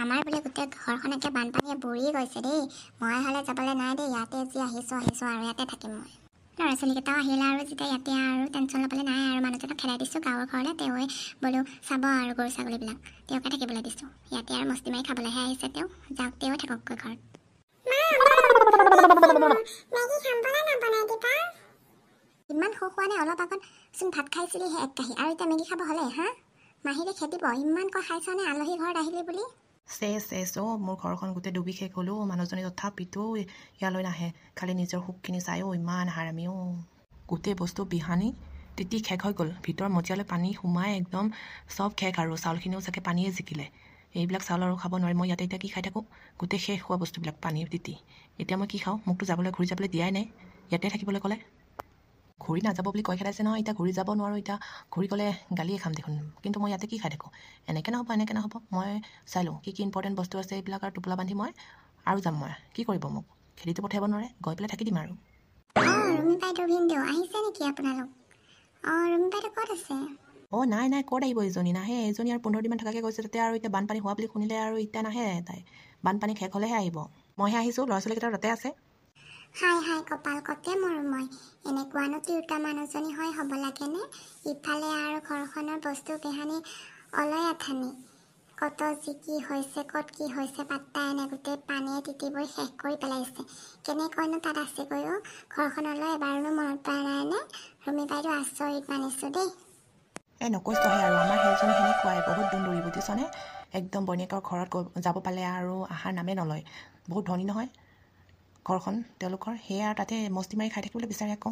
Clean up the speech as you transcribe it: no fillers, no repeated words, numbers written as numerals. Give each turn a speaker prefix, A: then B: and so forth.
A: আমাৰ বোলে গোটেই ঘৰখন একে বানপানীয়ে বুৰি গৈছে দেই। মই হ'লে যাবলৈ নাই দেই, ইয়াতে যি আহিছোঁ আৰু ইয়াতে থাকিম মই। ল'ৰা ছোৱালীকেইটাও আহিলে আৰু যেতিয়া ইয়াতে আৰু টেনশ্যন ল'বলৈ নাই আৰু মানুহজনক খেদাই দিছোঁ গাঁৱৰ ঘৰলৈ। তেওঁৱে বোলো চাব আৰু গৰু ছাগলীবিলাক, তেওঁকে থাকিবলৈ দিছোঁ। ইয়াতে আৰু মস্তি মাৰি খাবলৈহে আহিছে তেওঁ, যাওক তেওঁ থাককগৈ ঘৰত। ইমান খোৱা নে? অলপ আগত চোন ভাত খাইছিলিহে এক কাঁহী, আৰু এতিয়া মেগী খাব হ'লে হা? মাহীৰে খেদিব, ইমান কৈ খাইছনে আলহী ঘৰত আহিলি বুলি?
B: চেচ মোৰ ঘৰখন গোটেই ডুবি শেষ হ'ল মানুহজনী তথাপিতো ইয়ালৈ নাহে, খালি নিজৰ সুখখিনি চাই ইমান হাৰামি গোটেই বস্তু বিহানী তিতি শেষ হৈ গ'ল, ভিতৰ মজিয়ালৈ পানী সোমাই একদম চব শেষ, আৰু চাউলখিনিও চাগে পানীয়ে জিকিলে। এইবিলাক চাউল আৰু খাব নোৱাৰি, মই ইয়াতে এতিয়া কি খাই থাকোঁ? গোটেই শেষ হোৱা বস্তুবিলাক পানী তিতি। এতিয়া মই কি খাওঁ? মোকতো ঘূৰি যাবলৈ দিয়াই নাই, ইয়াতে থাকিবলৈ ক'লে। ঘূৰি নাযাব বুলি কৈ খেদাইছে নহয়, এতিয়া ঘূৰি যাব নোৱাৰোঁ। এতিয়া ঘূৰি গ'লে গালিয়ে খাম দেখোন, কিন্তু মই ইয়াতে কি খাই থাকোঁ? এনেকৈ নহ'ব। মই চাই লওঁ কি ইম্পৰ্টেণ্ট বস্তু আছে, এইবিলাক আৰু টোপোলা বান্ধি মই আৰু যাম। মই কি কৰিব? মোক খেদিটো পঠিয়াব নোৱাৰে, গৈ পেলাই থাকি দিম আৰু।
A: ৰুমি বাইদেউ ভিনদেউ আহিছে নেকি আপোনালোক? ৰুমি বাইদেউ ক'ত আছে?
B: নাই ক'ত আহিব এইজনী? নাহে এইজনী, আৰু 15 দিনমান থকাকৈ গৈছে তাতে, আৰু এতিয়া বানপানী হোৱা বুলি শুনিলে আৰু এতিয়া নাহে তাই। বানপানী শেষ হ'লেহে আহিব। মইহে আহিছোঁ, ল'ৰা ছোৱালীকেইটা তাতে আছে।
A: হাই কপাল কতে মৰো মই, এনেকুৱানো তিৰোতা মানুহজনী হয় হ'ব লাগেনে? ইফালে আৰু ঘৰখনৰ বস্তু বেহানি অলয় আঠানি, কত যি কি হৈছে, ক'ত কি হৈছে পাত্তাই নাই, গোটেই পানীয়ে তিতিবই শেষ কৰি পেলাইছে। কেনেকৈনো তাত আছেগৈ ঘৰখনলৈ এবাৰনো মনত পৰা নাইনে? ৰুমি বাইদেউ আচৰিত মানিছোঁ দেই।
B: নকৈছোহে আৰু, আমাৰ সেইজনী সেনেকুৱাই, বহুত দৌৰি বুজিছনে? একদম বনীয়েকৰ ঘৰত যাব পালে আৰু আহাৰ নামে নলয়। বহুত ধনী নহয় ঘৰখন তেওঁলোকৰ, সেয়া আৰু তাতে মস্তি মাৰি খাই থাকিবলৈ বিচাৰে আকৌ।